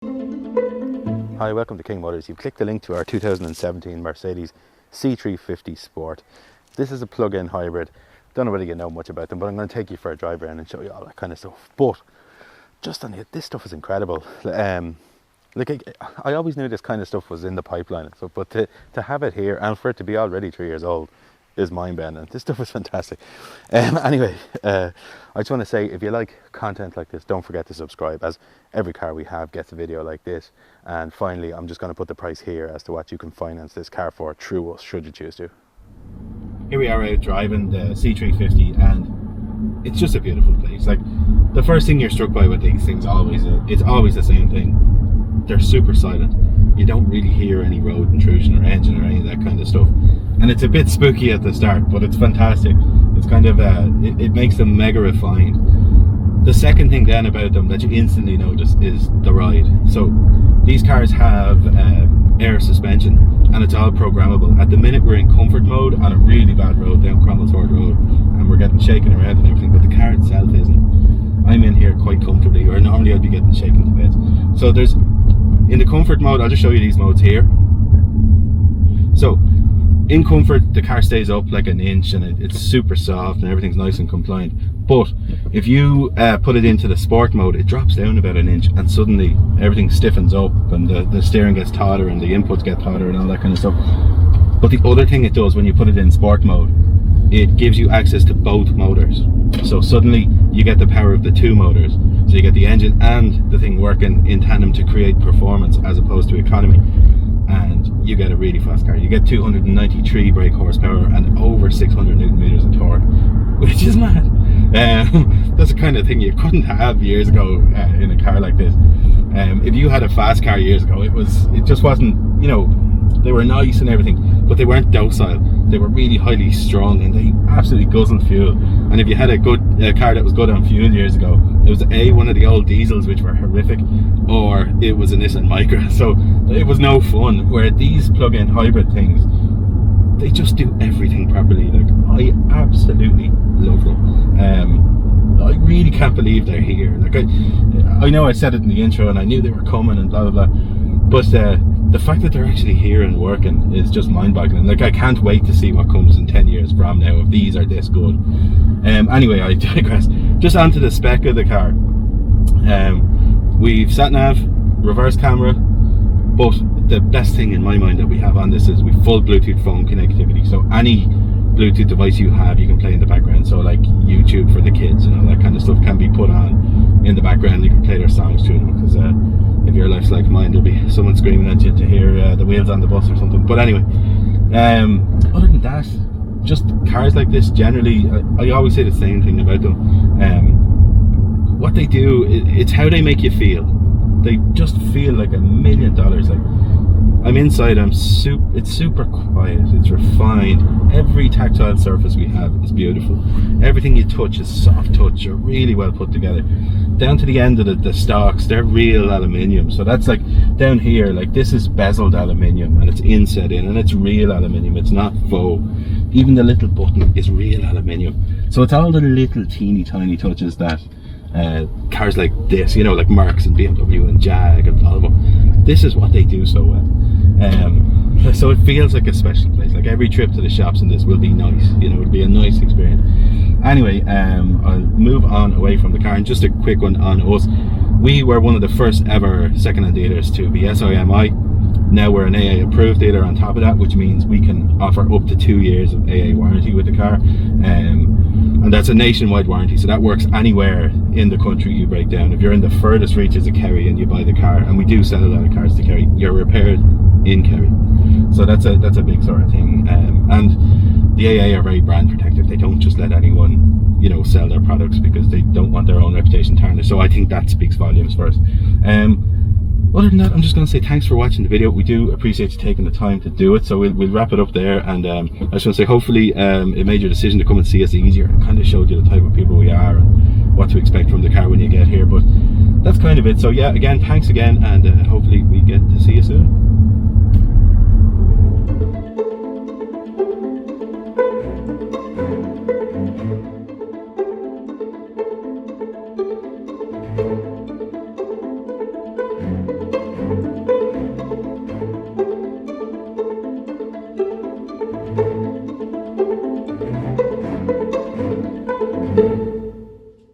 Hi, welcome to King Motors. You've clicked the link to our 2017 Mercedes C350 Sport. This is a plug-in hybrid. Don't know whether you know much about them, but I'm going to take you for a drive around and show you all that kind of stuff. But just on it, this stuff is incredible. I always knew this kind of stuff was in the pipeline and stuff, but to have it here and for it to be already 3 years old is mind-bending. This stuff is fantastic. Anyway, I just want to say, if you like content like this, don't forget to subscribe, as every car we have gets a video like this. And finally, I'm just going to put the price here as to what you can finance this car for through us, should you choose to. Here we are out driving the C350, and it's just a beautiful place. Like, the first thing you're struck by with these things it's always the same thing. They're super silent. You don't really hear any road intrusion or engine or any of that kind of stuff. And it's a bit spooky at the start, but it's fantastic. It's kind of it makes them mega refined. The second thing then about them that you instantly notice is the ride. So these cars have air suspension, and it's all programmable. At the minute we're in comfort mode on a really bad road down Cromwellsford Road, and we're getting shaken around and everything, but the car itself isn't. I'm in here quite comfortably, or normally I'd be getting shaken to bits. So there's, in the comfort mode, I'll just show you these modes here. So in comfort, the car stays up like an inch, and it's super soft and everything's nice and compliant. But if you put it into the sport mode, it drops down about an inch, and suddenly everything stiffens up, and the steering gets tauter, and the inputs get tauter, and all that kind of stuff. But the other thing it does when you put it in sport mode, it gives you access to both motors. So suddenly you get the power of the two motors. So you get the engine and the thing working in tandem to create performance as opposed to economy. And you get a really fast car. You get 293 brake horsepower and over 600 newton meters of torque, which is mad. That's the kind of thing you couldn't have years ago in a car like this. If you had a fast car years ago, it just wasn't, you know, they were nice and everything, but they weren't docile. They were really highly strung, and they absolutely guzzled fuel. And if you had a good car that was good on fuel years ago, it was one of the old diesels, which were horrific, or it was a Nissan Micra. So it was no fun. Where these plug-in hybrid things, they just do everything properly. Like, I absolutely love them. I really can't believe they're here. Like, I know I said it in the intro, and I knew they were coming and blah blah blah, but the fact that they're actually here and working is just mind-boggling. Like, I can't wait to see what comes in 10 years from now if these are this good. Anyway, I digress. Just onto the spec of the car. We've sat-nav, reverse camera, but the best thing in my mind that we have on this is we've full Bluetooth phone connectivity. So any Bluetooth device you have, you can play in the background. So like YouTube for the kids and all that kind of stuff can be put on in the background. You can play their songs through them, because if your life's like mine, there'll be someone screaming at you to hear the wheels on the bus or something. But anyway, other than that, just cars like this generally, I always say the same thing about them. What they do, it's how they make you feel. They just feel like $1 million. Like, I'm inside, it's super quiet, it's refined. Every tactile surface we have is beautiful. Everything you touch is soft touch, or really well put together. Down to the end of the stalks, they're real aluminium. So that's like down here, like this is bezeled aluminium, and it's inset in, and it's real aluminium. It's not faux. Even the little button is real aluminium. So it's all the little teeny tiny touches that cars like this, you know, like Mercs and BMW and Jag and Volvo, this is what they do so well. So it feels like a special place. Like, every trip to the shops in this will be nice, you know, it'll be a nice experience. Anyway, I'll move on away from the car, and just a quick one on us. We were one of the first ever second-hand dealers to be SIMI. Now we're an AA approved dealer on top of that, which means we can offer up to 2 years of AA warranty with the car. And that's a nationwide warranty, so that works anywhere in the country you break down. If you're in the furthest reaches of Kerry and you buy the car, and we do sell a lot of cars to Kerry, you're repaired in Kerry. So that's a big sort of thing. And the AA are very brand protective. They don't just let anyone, you know, sell their products, because they don't want their own reputation tarnished. So I think that speaks volumes for us. Other than that, I'm just going to say thanks for watching the video. We do appreciate you taking the time to do it. So we'll wrap it up there, and I just want to say, hopefully it made your decision to come and see us easier, and kind of showed you the type of people we are and what to expect from the car when you get here. But that's kind of it. So yeah, again, thanks again, and hopefully we get to see you soon.